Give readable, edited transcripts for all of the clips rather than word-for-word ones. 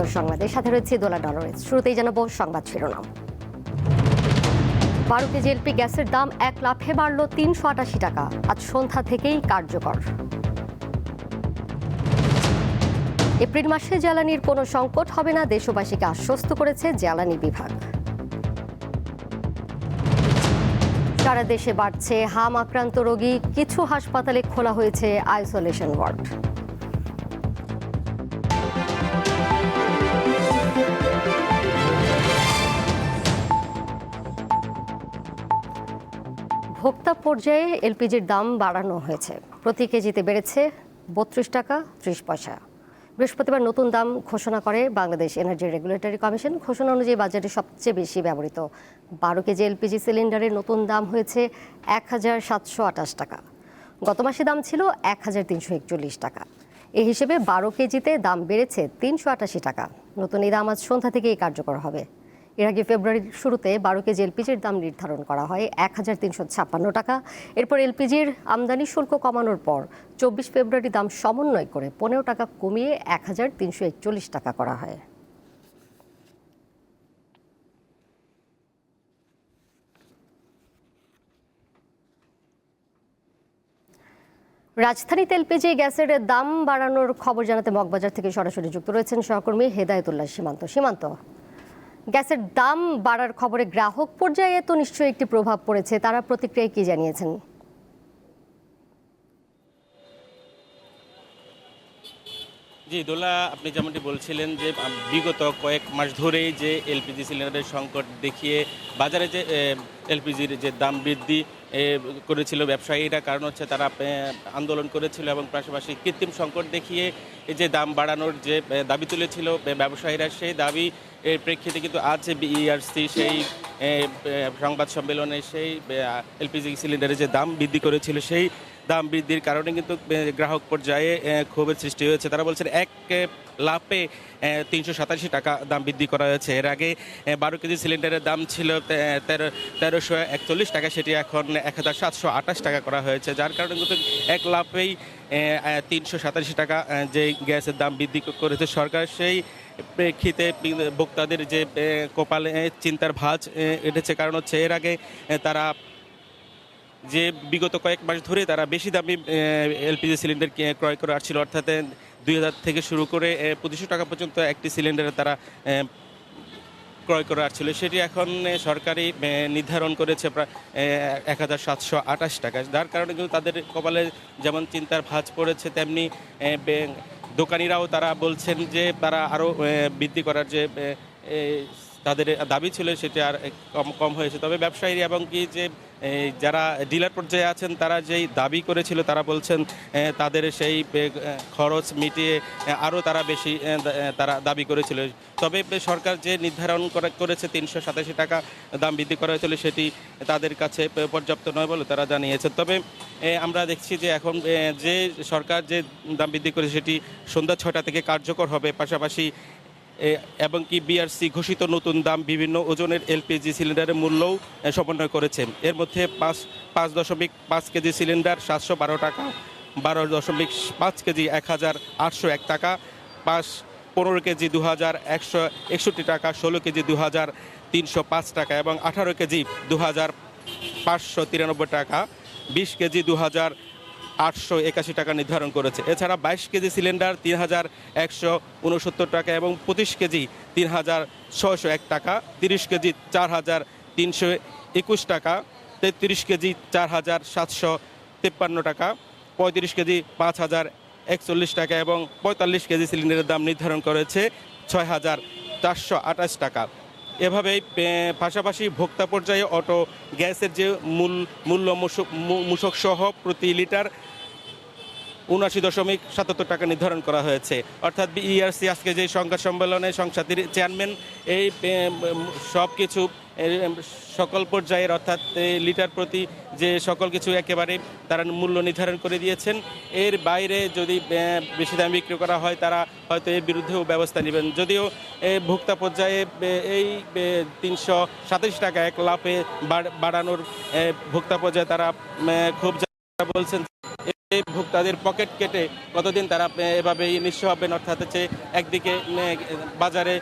বিস্তারিত সংবাদের সাথে রয়েছে দোলা ডলরেজ। শুরুতেই জানাবো সংবাদ শিরোনাম। 12 কেজি এলপি গ্যাসের দাম এক লাফে বাড়ল 388 টাকা। আজ সন্ধ্যা থেকেই কার্যকর। এপ্রিল মাসে জ্বালানির কোনো সংকট হবে না, দেশবাসীকে আশ্বস্ত করেছে জ্বালানি বিভাগ। সারা দেশে বাড়ছে হাম আক্রান্ত রোগী, কিছু হাসপাতালে খোলা হয়েছে আইসোলেশন ওয়ার্ড। ভোক্তা পর্যায়ে এলপিজির দাম বাড়ানো হয়েছে। প্রতি কেজিতে বেড়েছে 32 টাকা 30 পয়সা। বৃহস্পতিবার নতুন দাম ঘোষণা করে বাংলাদেশ এনার্জি রেগুলেটরি কমিশন। ঘোষণা অনুযায়ী বাজারে সবচেয়ে বেশি ব্যবহৃত 12 কেজি এলপিজি সিলিন্ডারের নতুন দাম হয়েছে 1728 টাকা। গত মাসে দাম ছিল 1341 টাকা। এই হিসেবে 12 কেজিতে দাম বেড়েছে 388 টাকা। নতুন এই দাম আজ সন্ধ্যা থেকেই কার্যকর হবে। এর আগে ফেব্রুয়ারির শুরুতে 12 কেজি এলপিজির দাম নির্ধারণ করা হয় 1356 টাকা। এরপর এলপিজির আমদানি শুল্ক কমানোর পর 24 ফেব্রুয়ারি দাম সমন্বয় করে 15 টাকা কমিয়ে 1341 টাকা করা হয়। রাজধানীতে এলপিজি গ্যাসের দাম বাড়ানোর খবর জানাতে মগবাজার থেকে সরাসরি যুক্ত রয়েছেন সহকর্মী হেদায়েতুল্লাহ সীমান্ত। গ্যাসের দাম বাড়ার খবরে গ্রাহক পর্যায়ে তো নিশ্চয়ই একটি প্রভাব পড়েছে, তারা প্রতিক্রিয়ায় কি জানিয়েছেন? জি দোলা, আপনি যেমনটি বলছিলেন যে বিগত কয়েক মাস ধরেই যে এলপিজি সিলিন্ডারের সংকট দেখিয়ে বাজারে যে এলপিজির যে দাম বৃদ্ধি করেছিল ব্যবসায়ীরা, কারণ হচ্ছে তারা আন্দোলন করেছিল এবং পাশাপাশি কৃত্রিম সংকট দেখিয়ে এই যে দাম বাড়ানোর যে দাবি তুলেছিল ব্যবসায়ীরা, সেই দাবি এর প্রেক্ষিতে কিন্তু আজ বিইআরসি সেই সংবাদ সম্মেলনে সেই এলপিজি সিলিন্ডারের যে দাম বৃদ্ধি করেছিল, সেই দাম বৃদ্ধির কারণে কিন্তু গ্রাহক পর্যায়ে ক্ষোভের সৃষ্টি হয়েছে। তারা বলছেন এক লাফে 387 টাকা দাম বৃদ্ধি করা হয়েছে। এর আগে 12 কেজি সিলিন্ডারের দাম ছিল 1341 টাকা, সেটি এখন 1728 টাকা করা হয়েছে, যার কারণে কিন্তু এক লাফেই 387 টাকা যে গ্যাসের দাম বৃদ্ধি করেছে সরকার। সেই প্রেক্ষিতে ভোক্তাদের যে কপালে চিন্তার ভাঁজ এঁটেছে, কারণ হচ্ছে এর আগে তারা যে বিগত কয়েক মাস ধরে তারা বেশি দামি এলপিজি সিলিন্ডার ক্রয় করে আসছিল, অর্থাৎ 2000 থেকে শুরু করে 2500 টাকা পর্যন্ত একটি সিলিন্ডারে তারা ক্রয় করে আসছিল, সেটি এখন সরকারি নির্ধারণ করেছে প্রায় 1728 টাকা। যার কারণে কিন্তু তাদের কপালে যেমন চিন্তার ভাঁজ পড়েছে, তেমনি দোকানিরাও তারা বলছেন যে তারা আরও বৃদ্ধি করার যে তাদের দাবি ছিল সেটি আর কম হয়েছে। তবে ব্যবসায়ী এবং কি যে যারা ডিলার পর্যায়ে আছেন তারা যেই দাবি করেছিল, তারা বলছেন তাদের সেই খরচ মিটিয়ে আরও তারা বেশি তারা দাবি করেছিল। তবে সরকার যে নির্ধারণ করেছে 387 টাকা দাম বৃদ্ধি করা হয়েছিল, সেটি তাদের কাছে পর্যাপ্ত নয় বলে তারা জানিয়েছেন। তবে আমরা দেখছি যে এখন যে সরকার যে দাম বৃদ্ধি করেছে সেটি সন্ধ্যা 6টা থেকে কার্যকর হবে। পাশাপাশি এবং কি বিআরসি ঘোষিত নতুন দাম বিভিন্ন ওজনের এলপিজি সিলিন্ডারের মূল্যও সমন্বয় করেছে। এর মধ্যে 5.5 কেজি সিলিন্ডার 712 টাকা, 12.5 কেজি 1801 টাকা, 15 কেজি 2161 টাকা, 16 কেজি 2305 টাকা এবং 18 কেজি 2593 টাকা, 20 কেজি 2881 টাকা নির্ধারণ করেছে। এছাড়া 22 কেজি সিলিন্ডার 3169 টাকা এবং 25 কেজি 3601 টাকা, 30 কেজি 4321 টাকা, 33 কেজি 4753 টাকা, 35 কেজি 5041 টাকা এবং 45 কেজি সিলিন্ডারের দাম নির্ধারণ করেছে 6428 টাকা। এভাবেই পাশাপাশি ভোক্তা পর্যায়ে অটো গ্যাসের যে মূল্য মূসক সহ প্রতি লিটার 79.77 টাকা নির্ধারণ করা হয়েছে। অর্থাৎ বিইআরসি আজকে যে সংবাদ সম্মেলনে সংসদের চেয়ারম্যান এই সব কিছু সকল পর্যায়ের অর্থাৎ লিটার প্রতি যে সকল কিছু একেবারে তারা মূল্য নির্ধারণ করে দিয়েছেন। এর বাইরে যদি বেশি দামে বিক্রি করা হয় তারা হয়তো এর বিরুদ্ধেও ব্যবস্থা নেবেন। যদিও ভোক্তা পর্যায়ে এই 327 টাকা এক লাফে বাড়ানোর ভোক্তা পর্যায়ে তারা খুব বলছেন ভোক্তাদের পকেট কেটে কতদিন তারা এভাবেই নিঃস্ব হবেন। অর্থাৎ হচ্ছে একদিকে বাজারে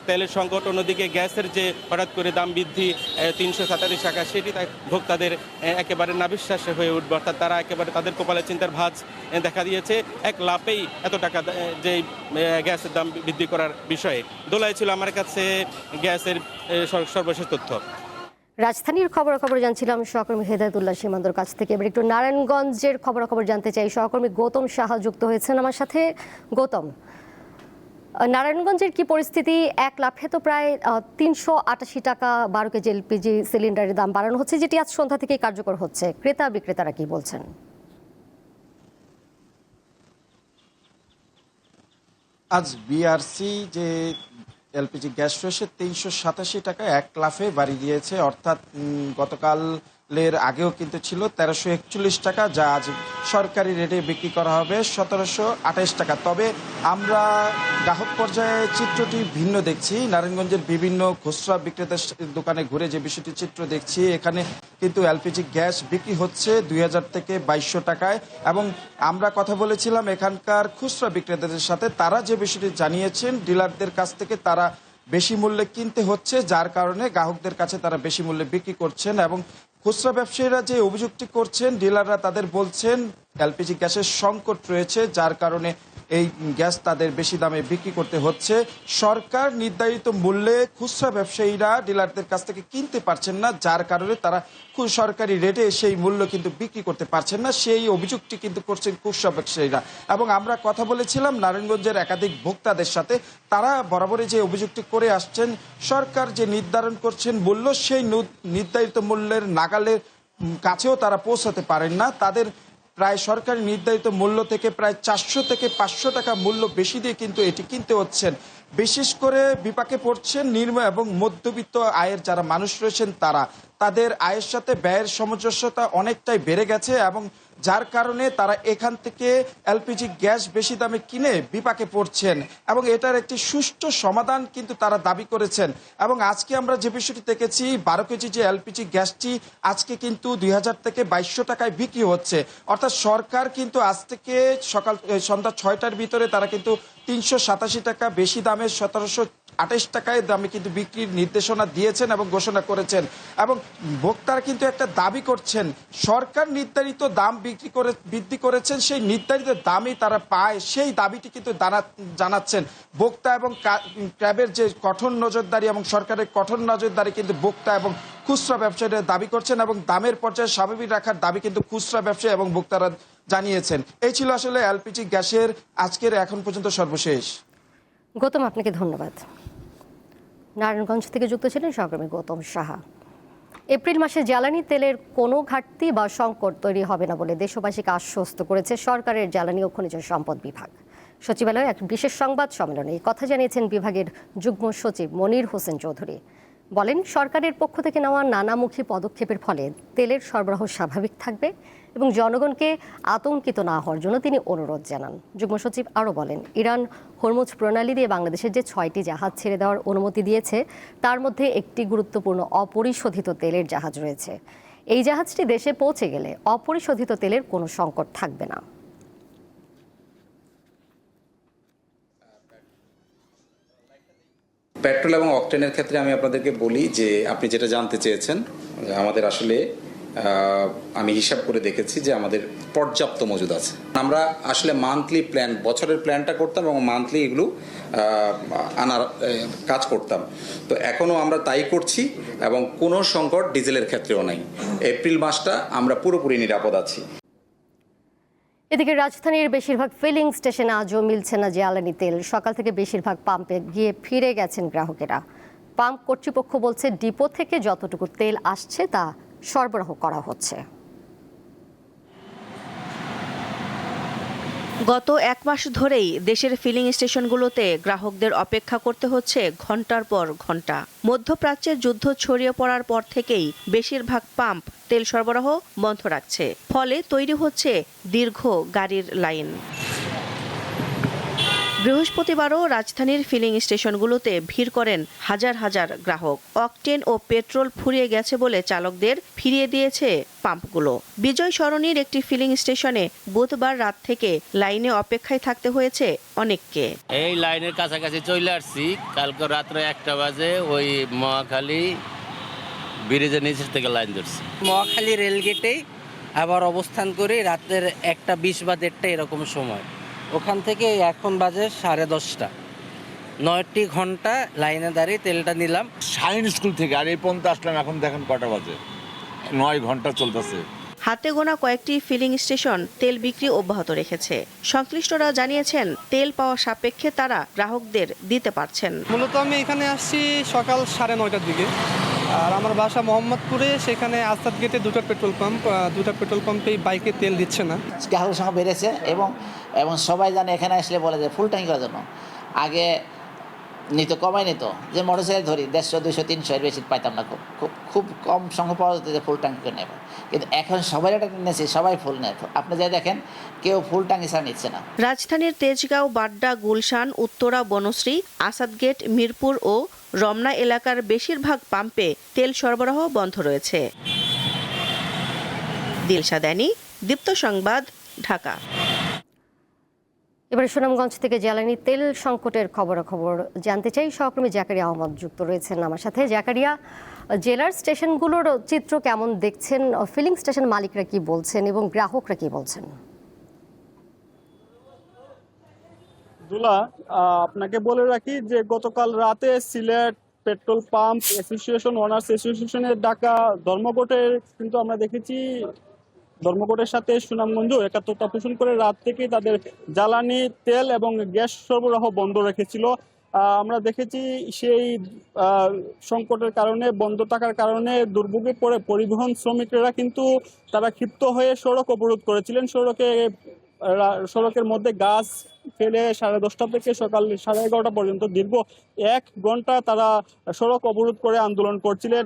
তেলের সংকট, অন্যদিকে গ্যাসের যে হঠাৎ করে দাম বৃদ্ধি 347 টাকা, সেটি ভোক্তাদের একেবারে নাবিশ্বাসে হয়ে উঠবে। অর্থাৎ তারা একেবারে তাদের কপালে চিন্তার ভাঁজ দেখা দিয়েছে এক লাফেই এত টাকা যে গ্যাসের দাম বৃদ্ধি করার বিষয়ে। দোলায় ছিল আমার কাছে গ্যাসের সর্বশেষ তথ্য। রাজধানীর খবরাখবর জানছিলাম সহকর্মী হেদায়েতুল্লাহ সীমান্তর কাছ থেকে। এবার একটু নারায়ণগঞ্জের খবরাখবর জানতে চাই। সহকর্মী গৌতম সাহা যুক্ত হয়েছেন আমার সাথে। গৌতম, নারায়ণগঞ্জের কি পরিস্থিতি? এক লাফে তো প্রায় 388 টাকা 12 কেজি এলপিজি সিলিন্ডারের দাম বাড়ানো হচ্ছে, যেটি আজ সন্ধ্যা থেকেই কার্যকর হচ্ছে। ক্রেতা বিক্রেতারা কি বলছেন? আজ বিআরসি যে এলপিজি গ্যাস রয়েছে 387 টাকা এক লাফে বাড়িয়ে দিয়েছে। অর্থাৎ গতকালের আগেও কিন্তু ছিল 1341 টাকা, যা আজ সরকারি রেটে বিক্রি করা হবে 1728 টাকা। তবে আমরা গ্রাহক পর্যায়ে চিত্রটি ভিন্ন দেখছি। নারায়ণগঞ্জের বিভিন্ন খুচরা বিক্রেতার দোকানে ঘুরে যে বিষয়টি চিত্র দেখছি, এখানে কিন্তু এলপিজি গ্যাস বিক্রি হচ্ছে 2000 থেকে 2200 টাকায়। এবং আমরা কথা বলেছিলাম এখানকার খুচরা বিক্রেতাদের সাথে, তারা যে বিষয়টি জানিয়েছেন ডিলারদের কাছ থেকে তারা বেশি মূল্যে কিনতে হচ্ছে, যার কারণে গ্রাহকদের কাছে তারা বেশি মূল্যে বিক্রি করছেন। এবং খুচরা ব্যবসায়ীরা যে অভিযোগটি করছেন, ডিলাররা তাদের বলছেন এলপিজি গ্যাসের সংকট রয়েছে, যার কারণে এই গ্যাস তাদের বেশি দামে বিক্রি করতে হচ্ছে। সরকার নির্ধারিত মূল্যে খুচরা ব্যবসায়ীরা ডিলারদের কাছ থেকে কিনতে পারছেন না, যার কারণে তারা সরকারি রেটে সেই মূল্য কিন্তু বিক্রি করতে পারছেন না, সেই অভিযোগটি কিন্তু করছেন খুচরা ব্যবসায়ীরা। এবং আমরা কথা বলেছিলাম নারায়ণগঞ্জের একাধিক ভোক্তাদের সাথে, তারা বরাবরই যে অভিযোগটি করে আসছেন, সরকার যে নির্ধারণ করছেন মূল্য, সেই নির্ধারিত মূল্যের নাগালের কাছেও তারা পৌঁছাতে পারেন না। তাদের প্রায় সরকারি নির্ধারিত মূল্য থেকে প্রায় 400 থেকে 500 টাকা মূল্য বেশি দিয়ে কিন্তু এটি কিনতে হচ্ছেন। বিশেষ করে বিপাকে পড়ছেন নিম্ন এবং মধ্যবিত্ত আয়ের যারা মানুষ রয়েছেন, তাদের আয়ের সাথে ব্যয়ের সামঞ্জস্যতা অনেকটাই বেড়ে গেছে, এবং যার কারণে তারা এখান থেকে এলপিজি গ্যাস বেশি দামে কিনে বিপাকে পড়ছেন। এবং এটার একটি সুষ্ঠু সমাধান কিন্তু তারা দাবি করেছেন। এবং আজকে আমরা যে বিষয়টি দেখেছি, 12 কেজি যে এলপিজি গ্যাসটি আজকে কিন্তু 2000 থেকে 2200 টাকায় বিক্রি হচ্ছে। অর্থাৎ সরকার কিন্তু আজ থেকে সন্ধ্যা 6টার ভিতরে তারা কিন্তু 387 টাকা বেশি দামে 1728 টাকায় দামে কিন্তু বিক্রির নির্দেশনা দিয়েছেন এবং ঘোষণা করেছেন। এবং ভোক্তারা কিন্তু একটা দাবি করছেন, সরকার নির্ধারিত দাম বৃদ্ধি করেছেন, সেই নির্ধারিত দামই তারা পায়, সেই দাবিটি কিন্তু জানাচ্ছেন। ভোক্তা এবং ক্যাবের যে কঠোর নজরদারি এবং সরকারের কঠোর নজরদারি কিন্তু ভোক্তা এবং খুচরা ব্যবসায়ীরা দাবি করছেন, এবং দামের পর্যায়ে স্বাভাবিক রাখার দাবি কিন্তু খুচরা ব্যবসায়ী এবং ভোক্তারা জানিয়েছেন। এই ছিল আসলে এলপিজি গ্যাসের আজকের এখন পর্যন্ত সর্বশেষ। গৌতম, আপনাকে ধন্যবাদ। নারায়ণগঞ্জ থেকে যুক্ত ছিলেন সহকর্মী গৌতম সাহা। এপ্রিল মাসে জ্বালানি তেলের কোনো ঘাটতি বা সংকট তৈরি হবে না বলে দেশবাসীকে আশ্বস্ত করেছে সরকারের জ্বালানি ও খনিজ সম্পদ বিভাগ। সচিবালয়ে এক বিশেষ সংবাদ সম্মেলনে এই কথা জানিয়েছেন বিভাগের যুগ্ম সচিব মনির হোসেন চৌধুরী। বলেন, সরকারের পক্ষ থেকে নেওয়া নানামুখী পদক্ষেপের ফলে তেলের সরবরাহ স্বাভাবিক থাকবে এবং জনগণকে আতঙ্কিত না হওয়ার জন্য তিনি অনুরোধ জানান। যুগ্ম সচিব আরও বলেন, ইরান হরমুজ প্রণালী দিয়ে বাংলাদেশের যে 6টি জাহাজ ছেড়ে দেওয়ার অনুমতি দিয়েছে, তার মধ্যে একটি গুরুত্বপূর্ণ অপরিশোধিত তেলের জাহাজ রয়েছে। এই জাহাজটি দেশে পৌঁছে গেলে অপরিশোধিত তেলের কোনো সংকট থাকবে না। পেট্রোল এবং অকটেনের ক্ষেত্রে আমি আপনাদেরকে বলি যে আপনি যেটা জানতে চেয়েছেন, আমাদের আসলে আমি হিসাব করে দেখেছি যে আমাদের পর্যাপ্ত মজুদ আছে। আমরা আসলে মান্থলি প্ল্যান, বছরের প্ল্যানটা করতাম এবং মান্থলি এগুলো আনার কাজ করতাম। তো এখনও আমরা তাই করছি এবং কোনো সংকট ডিজেলের ক্ষেত্রেও নাই। এপ্রিল মাসটা আমরা পুরোপুরি নিরাপদ আছি। এদিকে রাজধানীর বেশিরভাগ ফিলিং স্টেশনে আজও মিলছে না জ্বালানি তেল। সকাল থেকে বেশিরভাগ পাম্পে গিয়ে ফিরে গেছেন গ্রাহকেরা। পাম্প কর্তৃপক্ষ বলছে, ডিপো থেকে যতটুকু তেল আসছে তা সরবরাহ করা হচ্ছে। গত এক মাস ধরেই দেশের ফিলিং স্টেশনগুলোতে গ্রাহকদের অপেক্ষা করতে হচ্ছে ঘন্টার পর ঘন্টা। মধ্যপ্রাচ্যের যুদ্ধ ছড়িয়ে পড়ার পর থেকেই বেশিরভাগ পাম্প তেল সরবরাহ বন্ধ রাখছে, ফলে তৈরি হচ্ছে দীর্ঘ গাড়ির লাইন। বৃহস্পতিবারও রাজধানীর ফিলিং স্টেশনগুলোতে ভিড় করেন হাজার হাজার গ্রাহক। অকটেন ও পেট্রোল ফুরিয়ে গেছে বলে চালকদের ফিরিয়ে দিয়েছে পাম্পগুলো। বিজয় সরণির একটি ফিলিং স্টেশনে বুধবার রাত থেকে লাইনে অপেক্ষায় থাকতে হয়েছে অনেককে। এই লাইনের কাছাকাছি চলে আসছি, কালকে রাত্রে 1টা বাজে ওই মহাখালী ব্রিজের নিচের থেকে লাইন ধরছি। মহাখালী রেলগেটেই আবার অবস্থান করে রাতের 1টা 20 বা 1:30 এরকম সময়। ওখান থেকে এখন বাজে 10:30। 9টি ঘন্টা লাইনে দাঁড়িয়ে তেলটা নিলাম। শাইন স্কুল থেকে আর এই পর্যন্ত আসলাম, এখন দেখেন কটা বাজে, 9 ঘন্টা চলতেছে। হাতে গোনা কয়েকটি ফিলিং স্টেশন তেল বিক্রি অব্যাহত রেখেছে। সংশ্লিষ্টরা জানিয়েছেন তেল পাওয়া সাপেক্ষে তারা গ্রাহকদের দিতে পারছেন। মূলত আমি এখানে আসছি সকাল 9:30টার দিকে, আর আমার বাসা মোহাম্মদপুরে। সেখানে আসাদ গেটে দুটো পেট্রোল পাম্পেই বাইকে তেল দিচ্ছে না। গ্রাহকের সংখ্যা বেড়েছে এবং সবাই জানে এখানে আসলে বলে যে ফুল ট্যাঙ্কি করার জন্য। আগে নিত কমাই নিত, যে মোটরসাইকেল ধরি 150, 200, 300 এর বেশি পাইতাম না, খুব কম সংখ্যা পাওয়া যেত যে ফুল ট্যাঙ্কি করে নেবে। কিন্তু এখন সবাই এটা নিয়েছে, সবাই ফুল নেয়। আপনি যাই দেখেন কেউ ফুল ট্যাঙ্কি ছাড়া নিচ্ছে না। রাজধানীর তেজগাঁও, বাড্ডা, গুলশান, উত্তরা, বনশ্রী, আসাদগেট, মিরপুর ও রমনা এলাকার বেশিরভাগ পাম্পে তেল সরবরাহ বন্ধ রয়েছে। দিলশা দানি, দীপ্ত সংবাদ, ঢাকা। এবারে সুনামগঞ্জ থেকে জ্বালানি তেল সংকটের খবরাখবর জানতে চাই। সহকর্মী জাকারিয়া আহমদ যুক্ত রয়েছেন আমার সাথে। জাকারিয়া, জেলার স্টেশনগুলোর চিত্র কেমন দেখছেন? ফিলিং স্টেশন মালিকরা কি বলছেন এবং গ্রাহকরা কি বলছেন? দুলা, আপনাকে বলে রাখি যে গতকাল রাতে Sylhet petrol pump association, owners অ্যাসোসিয়েশনের ডাকা ধর্মঘটের কিন্তু আমরা দেখেছি ধর্মঘটের সাথে সুনামগঞ্জ একাত্মতা পোষণ করে রাত থেকে তাদের জ্বালানি তেল এবং গ্যাস সরবরাহ বন্ধ রেখেছিল। আমরা দেখেছি সেই সংকটের কারণে, বন্ধ থাকার কারণে দুর্ভোগে পড়ে পরিবহন শ্রমিকরা কিন্তু তারা ক্ষিপ্ত হয়ে সড়ক অবরোধ করেছিলেন। সড়কের মধ্যে গাছ ফেলে 10:30 থেকে সকাল 11:30 পর্যন্ত দীর্ঘ 1 ঘন্টা তারা সড়ক অবরোধ করে আন্দোলন করছিলেন।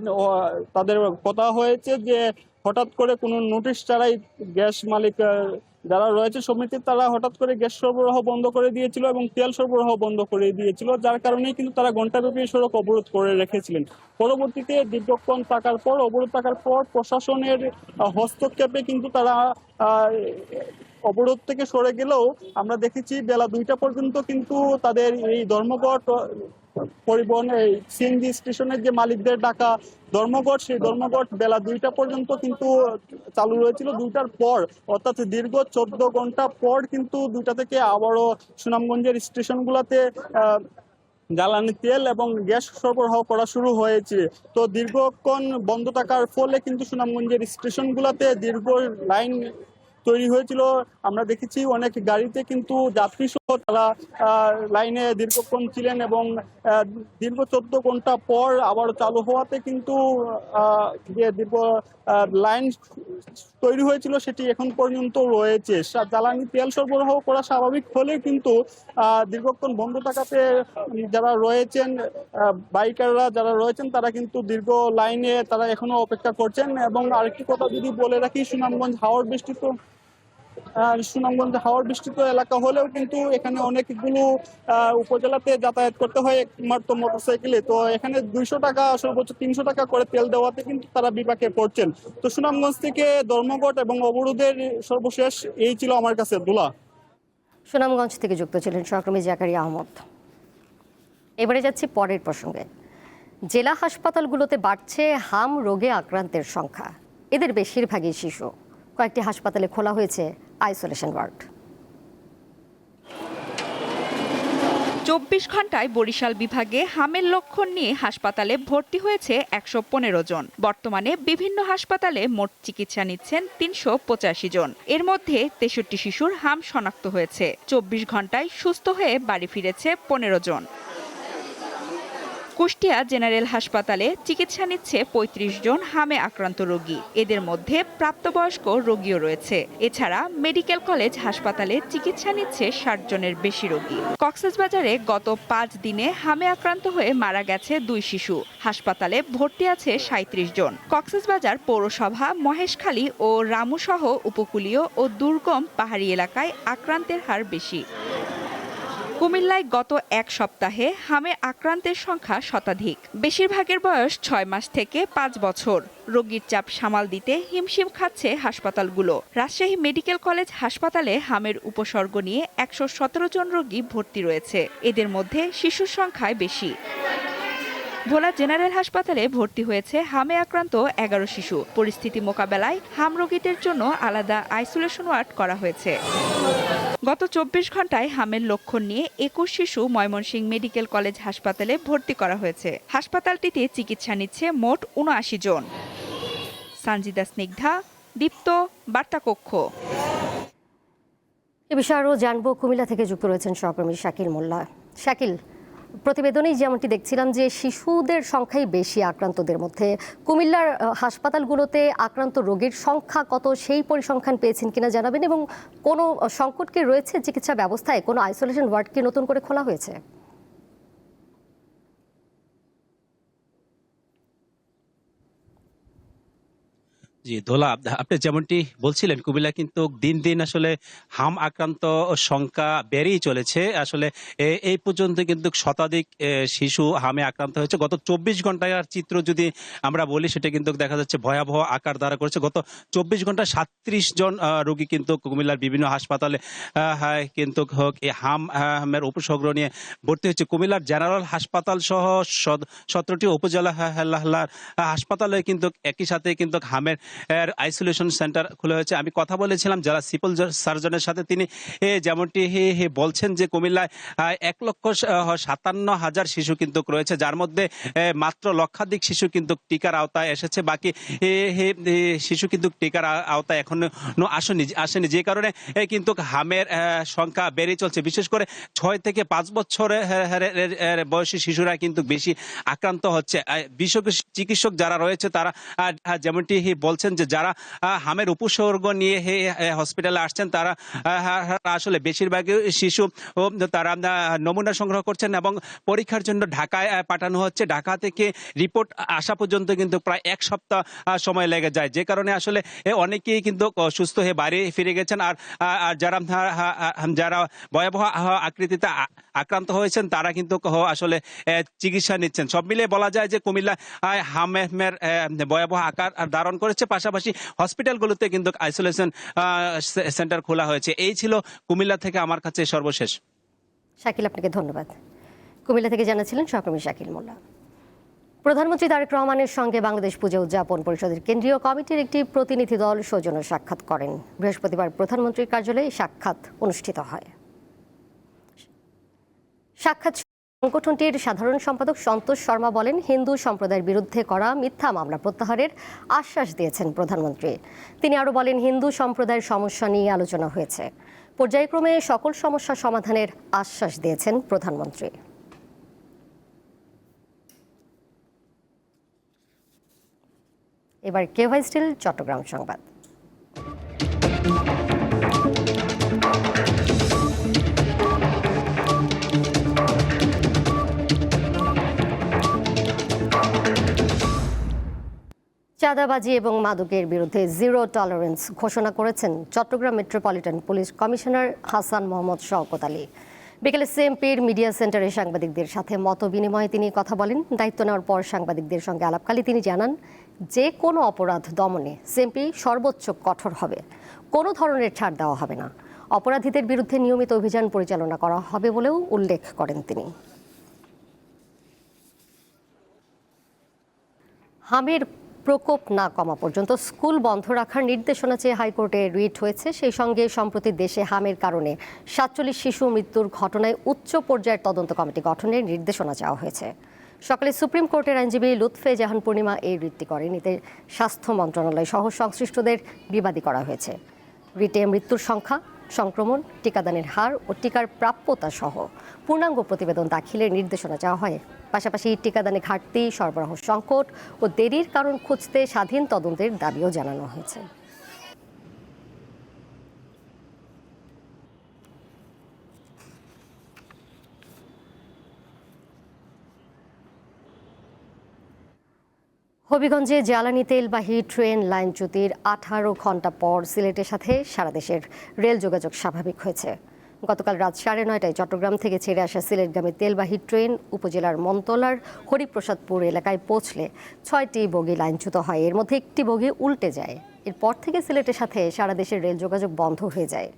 তাদের কথা হয়েছে যে হঠাৎ করে কোনো নোটিশ ছাড়াই গ্যাস মালিক যারা রয়েছে সমিতি, তারা হঠাৎ করে গ্যাস সরবরাহ বন্ধ করে দিয়েছিল এবং তেল সরবরাহ বন্ধ করে দিয়েছিল, যার কারণেই কিন্তু তারা ঘণ্টাব্যাপী সড়ক অবরোধ করে রেখেছিলেন। পরবর্তীতে দীর্ঘক্ষণ অবরোধ থাকার পর প্রশাসনের হস্তক্ষেপে কিন্তু তারা অবরোধ থেকে সরে গেলেও আমরা দেখেছি বেলা 2টা পর্যন্ত কিন্তু তাদের এই ধর্মঘট পরিবহন সিএনজি স্টেশনের যে মালিকদের ডাকা ধর্মঘট, সেই ধর্মঘট বেলা 2টা পর্যন্ত কিন্তু চালু রয়েছিল। 2টার পর অর্থাৎ দীর্ঘ 14 ঘন্টা পর কিন্তু 2টা থেকে আবারও সুনামগঞ্জের স্টেশনগুলোতে জ্বালানি তেল এবং গ্যাস সরবরাহ করা শুরু হয়েছে। তো দীর্ঘক্ষণ বন্ধ থাকার ফলে কিন্তু সুনামগঞ্জের স্টেশনগুলোতে দীর্ঘ লাইন তৈরি হয়েছিল। আমরা দেখেছি অনেক গাড়িতে কিন্তু যাত্রী সহ তারা লাইনে দীর্ঘক্ষণ ছিলেন এবং দীর্ঘ 14 ঘন্টা পর আবার চালু হওয়াতে কিন্তু যে দীর্ঘ লাইন তৈরি হয়েছিল সেটি এখন পর্যন্ত রয়েছে। জ্বালানি তেল সরবরাহ করা স্বাভাবিক হলে কিন্তু দীর্ঘক্ষণ বন্ধ থাকাতে যারা রয়েছেন বাইকাররা যারা রয়েছেন তারা কিন্তু দীর্ঘ লাইনে তারা এখনো অপেক্ষা করছেন। এবং আরেকটি কথা যদি বলে রাখি, সুনামগঞ্জ হাওর বেষ্টিত এলাকা হলেও কিন্তু এখানে অনেকগুলো উপজেলাতে যাতায়াত করতে হয় একমাত্র মোটরসাইকেলে। তো এখানে 200 টাকা সর্বোচ্চ 300 টাকা করে তেল দেওয়াতে কিন্তু তারা বিপাকে পড়ছেন। তো সুনামগঞ্জ থেকে ধর্মঘট এবং অবরোধের সর্বশেষ এই ছিল আমার কাছে। দুলা, সুনামগঞ্জ থেকে যুক্ত ছিলেন সহকর্মী জাকারিয়া আহমদ। এবারে যাচ্ছি পরের প্রসঙ্গে। জেলা হাসপাতালগুলোতে বাড়ছে হাম রোগে আক্রান্তের সংখ্যা। এদের বেশিরভাগই শিশু। কয়েকটি হাসপাতালে খোলা হয়েছে আইসোলেশন ওয়ার্ড। 24 ঘন্টায় বরিশাল বিভাগে হামের লক্ষণ নিয়ে হাসপাতালে ভর্তি হয়েছে 115 জন। বর্তমানে বিভিন্ন হাসপাতালে মোট চিকিৎসা নিচ্ছেন 385 জন। এর মধ্যে 63 শিশুর হাম শনাক্ত হয়েছে। 24 ঘন্টায় সুস্থ হয়ে বাড়ি ফিরেছে 15 জন। কুষ্টিয়া জেনারেল হাসপাতালে চিকিৎসা নিচ্ছে 35 জন হামে আক্রান্ত রোগী। এদের মধ্যে প্রাপ্তবয়স্ক রোগীও রয়েছে। এছাড়া মেডিকেল কলেজ হাসপাতালে চিকিৎসা নিচ্ছে 60 জনের বেশি রোগী। কক্সবাজারে গত 5 দিনে হামে আক্রান্ত হয়ে মারা গেছে 2 শিশু। হাসপাতালে ভর্তি আছে 37 জন। কক্সবাজার পৌরসভা মহেশখালী ও রামুসহ উপকূলীয় ও দুর্গম পাহাড়ি এলাকায় আক্রান্তের হার বেশি। কুমিল্লায় গত এক সপ্তাহে হামে আক্রান্তের সংখ্যা শতাধিক। বেশিরভাগের বয়স 6 মাস থেকে 5 বছর। রোগীর চাপ সামাল দিতে হিমশিম খাচ্ছে হাসপাতালগুলো। রাজশাহী মেডিকেল কলেজ হাসপাতালে হামের উপসর্গ নিয়ে 117 জন রোগী ভর্তি রয়েছে। এদের মধ্যে শিশুর সংখ্যায় বেশি। ভোলা জেনারেল হাসপাতালে ভর্তি হয়েছে হামে আক্রান্ত 11 শিশু। পরিস্থিতি মোকাবেলায় হাম রোগীদের জন্য আলাদা আইসোলেশন ওয়ার্ড করা হয়েছে। গত 24 ঘন্টায় হামের লক্ষণ নিয়ে 21 শিশু ময়মনসিংহ মেডিকেল কলেজ হাসপাতালে ভর্তি করা হয়েছে। হাসপাতালটিতে চিকিৎসা নিচ্ছে মোট 79 জন। সানজিদা স্নিগ্ধা, দীপ্ত, বার্তাকক্ষ। এ বিষয়ে আরও জানবো, কুমিল্লা থেকে যুক্ত রয়েছেন সহকর্মী শাকিল মোল্লা। শাকিল, প্রতিবেদনেই যেমনটি দেখছিলাম যে শিশুদের সংখ্যাই বেশি আক্রান্তদের মধ্যে। কুমিল্লার হাসপাতালগুলোতে আক্রান্ত রোগীর সংখ্যা কত সেই পরিসংখ্যান পেয়েছেন কিনা জানাবেন, এবং কোনো সংকট কি রয়েছে চিকিৎসা ব্যবস্থায়? কোনো আইসোলেশন ওয়ার্ড কি নতুন করে খোলা হয়েছে? জি দোলা, আপনি যেমনটি বলছিলেন কুমিল্লা কিন্তু দিন দিন আসলে হাম আক্রান্ত সংখ্যা বেড়েই চলেছে। আসলে এই পর্যন্ত কিন্তু শতাধিক শিশু হামে আক্রান্ত হয়েছে। গত 24 ঘন্টার চিত্র যদি আমরা বলি সেটা কিন্তু দেখা যাচ্ছে ভয়াবহ আকার ধারা করেছে। গত 24 ঘন্টায় 37 জন রোগী কিন্তু কুমিল্লার বিভিন্ন হাসপাতালে কিন্তু এই হামের উপসর্গ নিয়ে ভর্তি হয়েছে। কুমিল্লার জেনারেল হাসপাতাল সহ 17টি উপজেলা হাসপাতালে কিন্তু একই সাথে কিন্তু হামের আইসোলেশন সেন্টার খোলা হয়েছে। আমি কথা বলেছিলাম যারা সিভিল সার্জনের সাথে, তিনি যেমনটি বলছেন যে কুমিল্লায় 1,57,000 শিশু কিন্তু রয়েছে, যার মধ্যে মাত্র লক্ষাধিক শিশু কিন্তু টিকার আওতায় এসেছে। বাকি শিশু কিন্তু টিকার আওতায় এখনো আসেনি, যে কারণে কিন্তু হামের সংখ্যা বেড়ে চলছে। বিশেষ করে 6 থেকে 5 বছরের বয়সী শিশুরা কিন্তু বেশি আক্রান্ত হচ্ছে। বিশেষজ্ঞ চিকিৎসক যারা রয়েছে তারা যেমনটি বলছেন যে যারা হামের উপসর্গ নিয়ে হসপিটালে আসছেন তারা আসলে বেশিরভাগই শিশু, তারা নমুনা সংগ্রহ করছেন এবং পরীক্ষার জন্য ঢাকায় পাঠানো হচ্ছে। ঢাকা থেকে রিপোর্ট আসা পর্যন্ত কিন্তু প্রায় 1 সপ্তাহ সময় লেগে যায়, যে কারণে আসলে অনেকেই কিন্তু সুস্থ হয়ে বাড়ি ফিরে গেছেন। আর যারা ভয়াবহ আকৃতিতে আক্রান্ত হয়েছেন তারা কিন্তু আসলে চিকিৎসা নিচ্ছেন। সব মিলিয়ে বলা যায় যে কুমিল্লা হামের ভয়াবহ আকার ধারণ করেছে। পাশাপাশি হসপিটালগুলোতে কিন্তু আইসোলেশন সেন্টার খোলা হয়েছে। এই ছিল কুমিল্লা থেকে আমার কাছে সর্বশেষ। শাকিল, আপনাকে ধন্যবাদ। কুমিল্লা থেকে জানাচ্ছিলেন সহকর্মী শাকিল মোল্লা। প্রধানমন্ত্রী তারেক রহমানের সঙ্গে বাংলাদেশ পূজা উদযাপন পরিষদের কেন্দ্রীয় কমিটির একটি প্রতিনিধি দল সৌজন্য সাক্ষাৎ করেন। বৃহস্পতিবার প্রধানমন্ত্রীর কার্যালয়ে সাক্ষাৎ অনুষ্ঠিত হয়। সাক্ষাৎ সংগঠনটির সাধারণ সম্পাদক সন্তোষ শর্মা বলেন, হিন্দু সম্প্রদায়ের বিরুদ্ধে করা মিথ্যা মামলা প্রত্যাহারের আশ্বাস দিয়েছেন প্রধানমন্ত্রী। তিনি আরও বলেন, হিন্দু সম্প্রদায়ের সমস্যা নিয়ে আলোচনা হয়েছে, পর্যায়ক্রমে সকল সমস্যা সমাধানের আশ্বাস দিয়েছেন প্রধানমন্ত্রী। এবার কেভাই স্টিল চট্টগ্রাম সংবাদ। চাঁদাবাজি এবং মাদকের বিরুদ্ধে জিরো টলারেন্স ঘোষণা করেছেন Chattogram metropolitan police commissioner Hasan Mohammad Shawkat Ali. বিকেলে সিএমপির মিডিয়া সেন্টারে সাংবাদিকদের সাথে মত বিনিময়ে তিনি কথা বলেন। দায়িত্ব নেওয়ার পর সাংবাদিকদের সঙ্গে আলাপকালে তিনি জানান, যে কোনো অপরাধ দমনে সিএমপি সর্বোচ্চ কঠোর হবে, কোনো ধরনের ছাড় দেওয়া হবে না। অপরাধীদের বিরুদ্ধে নিয়মিত অভিযান পরিচালনা করা হবে বলেও উল্লেখ করেন তিনি। হামের প্রকোপ না কমা পর্যন্ত স্কুল বন্ধ রাখার নির্দেশনা চেয়ে হাইকোর্টে রিট হয়েছে। সেই সঙ্গে সম্প্রতি দেশে হামের কারণে 47 শিশু মৃত্যুর ঘটনায় উচ্চ পর্যায়ের তদন্ত কমিটি গঠনের নির্দেশনা চাওয়া হয়েছে। সকালে সুপ্রিম কোর্টের আইনজীবী লুৎফে জাহান পূর্ণিমা এই রিটটি করেন। এতে স্বাস্থ্য মন্ত্রণালয় সহ সংশ্লিষ্টদের বিবাদী করা হয়েছে। রিটে মৃত্যুর সংখ্যা, সংক্রমণ, টিকাদানের হার ও টিকার প্রাপ্যতা সহ পূর্ণাঙ্গ প্রতিবেদন দাখিলের নির্দেশনা চাওয়া হয়। পাশাপাশি টিকাদানে ঘাটতি, সরবরাহ সংকট ও দেরির কারণ খুঁজতে স্বাধীন তদন্তের দাবিও জানানো হয়েছে। হবিগঞ্জে জ্বালানি তেলবাহী ট্রেন লাইনচ্যুতির 18 ঘণ্টা পর সিলেটের সাথে সারা দেশের রেল যোগাযোগ স্বাভাবিক হয়েছে। গতকাল রাত 9:30টায় চট্টগ্রাম থেকে ছেড়ে আসা সিলেটগামী তেলবাহী ট্রেন উপজেলার মন্তলার হরিপ্রসাদপুর এলাকায় পৌঁছলে 6টি বগি লাইনচ্যুত হয়। এর মধ্যে একটি বগি উল্টে যায়। এরপর থেকে সিলেটের সাথে সারা দেশের রেল যোগাযোগ বন্ধ হয়ে যায়।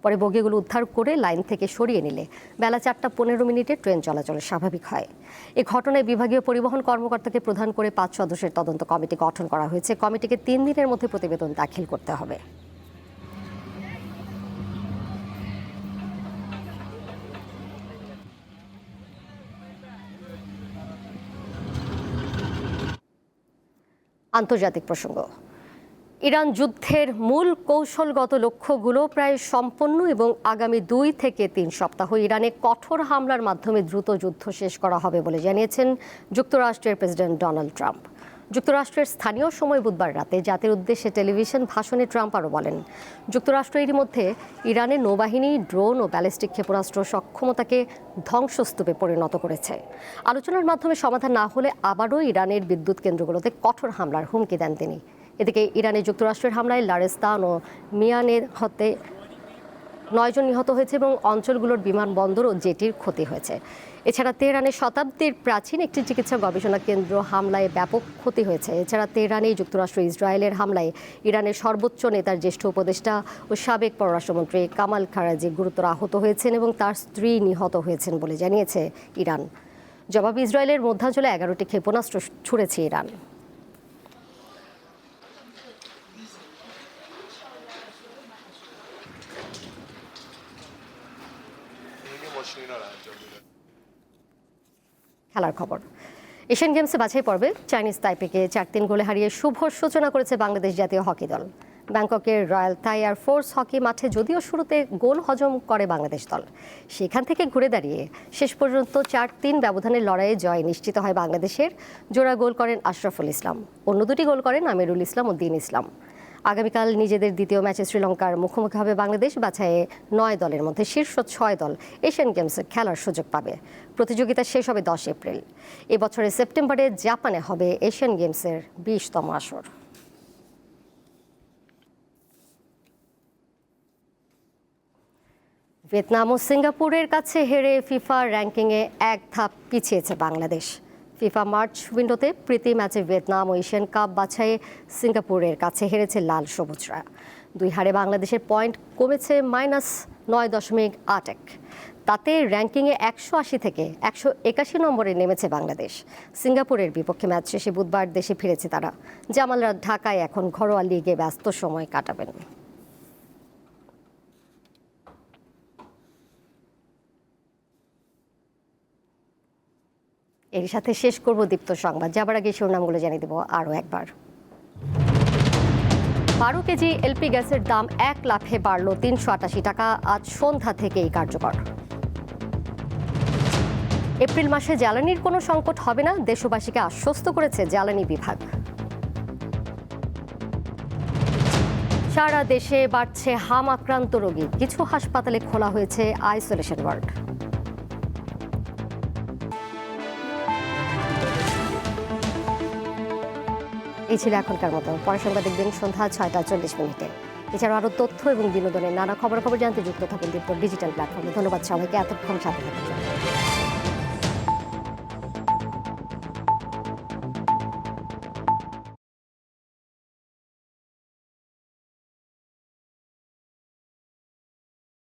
পরে বগিগুলো উদ্ধার করে লাইন থেকে সরিয়ে নিলে বেলা 4:15 ট্রেন চলাচল স্বাভাবিক হয়। এ ঘটনায় বিভাগীয় পরিবহন কর্মকর্তাকে প্রধান করে 5 সদস্যের তদন্ত কমিটি গঠন করা হয়েছে। কমিটিকে 3 দিনের মধ্যে প্রতিবেদন দাখিল করতে হবে। আন্তর্জাতিক প্রসঙ্গ। ইরান যুদ্ধের মূল কৌশলগত লক্ষ্যগুলো প্রায় সম্পন্ন এবং আগামী 2 থেকে 3 সপ্তাহ ইরানে কঠোর হামলার মাধ্যমে দ্রুত যুদ্ধ শেষ করা হবে বলে জানিয়েছেন যুক্তরাষ্ট্রের প্রেসিডেন্ট ডোনাল্ড ট্রাম্প। যুক্তরাষ্ট্রের স্থানীয় সময় বুধবার রাতে জাতির উদ্দেশ্যে টেলিভিশন ভাষণে ট্রাম্প আরও বলেন, যুক্তরাষ্ট্র এরই মধ্যে ইরানের নৌবাহিনী, ড্রোন ও ব্যালিস্টিক ক্ষেপণাস্ত্র সক্ষমতাকে ধ্বংসস্তূপে পরিণত করেছে। আলোচনার মাধ্যমে সমাধান না হলে আবারও ইরানের বিদ্যুৎ কেন্দ্রগুলোতে কঠোর হামলার হুমকি দেন তিনি। এদিকে ইরানে যুক্তরাষ্ট্রের হামলায় লারেস্তান ও মিয়ানের হতে 9 জন নিহত হয়েছে এবং অঞ্চলগুলোর বিমানবন্দর ও জেটির ক্ষতি হয়েছে। এছাড়া তেহরানের শতাব্দীর প্রাচীন একটি চিকিৎসা গবেষণা কেন্দ্র হামলায় ব্যাপক ক্ষতি হয়েছে। এছাড়া তেহরানে যুক্তরাষ্ট্র ইসরায়েলের হামলায় ইরানের সর্বোচ্চ নেতার জ্যেষ্ঠ উপদেষ্টা ও সাবেক পররাষ্ট্রমন্ত্রী কামাল খারাজি গুরুতর আহত হয়েছেন এবং তার স্ত্রী নিহত হয়েছেন বলে জানিয়েছে ইরান। জবাবে ইসরায়েলের মধ্যাঞ্চলে 11টি ক্ষেপণাস্ত্র ছুড়েছে ইরান। খেলার খবর। এশিয়ান গেমসে বাছাই পর্বে চাইনিজ তাইপেকে 4-3 গোলে হারিয়ে শুভ সূচনা করেছে বাংলাদেশ জাতীয় হকি দল। ব্যাংককের Royal Thai air force hockey মাঠে যদিও শুরুতে গোল হজম করে বাংলাদেশ দল, সেখান থেকে ঘুরে দাঁড়িয়ে শেষ পর্যন্ত 4-3 ব্যবধানের লড়াইয়ে জয় নিশ্চিত হয় বাংলাদেশের। জোড়া গোল করেন আশরাফুল ইসলাম, অন্য 2টি গোল করেন আমিরুল ইসলাম ও দিন ইসলাম। আগামীকাল নিজেদের দ্বিতীয় ম্যাচে শ্রীলঙ্কার মুখোমুখি হবে বাংলাদেশ। বাছাইয়ে 9 দলের মধ্যে শীর্ষ 6 দল এশিয়ান গেমসে খেলার সুযোগ পাবে। প্রতিযোগিতা শেষ হবে 10 এপ্রিল। এবছরের সেপ্টেম্বরে জাপানে হবে এশিয়ান গেমসের 20তম আসর। ভিয়েতনাম ও সিঙ্গাপুরের কাছে হেরে ফিফা র্যাঙ্কিংয়ে 1 ধাপ পিছিয়েছে বাংলাদেশ। ফিফা মার্চ উইন্ডোতে প্রীতি ম্যাচে ভিয়েতনাম ও এশিয়ান কাপ বাছাইয়ে সিঙ্গাপুরের কাছে হেরেছে লাল সবুজরা। 2 হারে বাংলাদেশের পয়েন্ট কমেছে -9.81। তাতে র্যাঙ্কিংয়ে 180 থেকে 181 নম্বরে নেমেছে বাংলাদেশ। সিঙ্গাপুরের বিপক্ষে ম্যাচ শেষে বুধবার দেশে ফিরেছে তারা। জামালরা ঢাকায় এখন ঘরোয়া লিগে ব্যস্ত সময় কাটাবেন। এর সাথে শেষ করব দীপ্ত সংবাদ। যাবার আগে শিরোনামগুলো জানিয়ে দেব আরও একবার। 12 কেজি এলপি গ্যাসের দাম 1 লাফে বাড়ল 388 টাকা, আজ সন্ধ্যা থেকেই কার্যকর। এপ্রিল মাসে জ্বালানির কোনো সংকট হবে না, দেশবাসীকে আশ্বস্ত করেছে জ্বালানি বিভাগ। সারা দেশে বাড়ছে হাম আক্রান্ত রোগী, কিছু হাসপাতালে খোলা হয়েছে আইসোলেশন ওয়ার্ড। এই ছিল এখনকার মতো। পরের সংবাদ দেখবেন সন্ধ্যা 6:40। এছাড়াও আরও তথ্য এবং বিনোদনের নানা খবরাখবর জানতে যুক্ত থাকুন দীপ্ত ডিজিটাল প্ল্যাটফর্মে। ধন্যবাদ সবাইকে এতক্ষণ সাথে থাকার জন্য।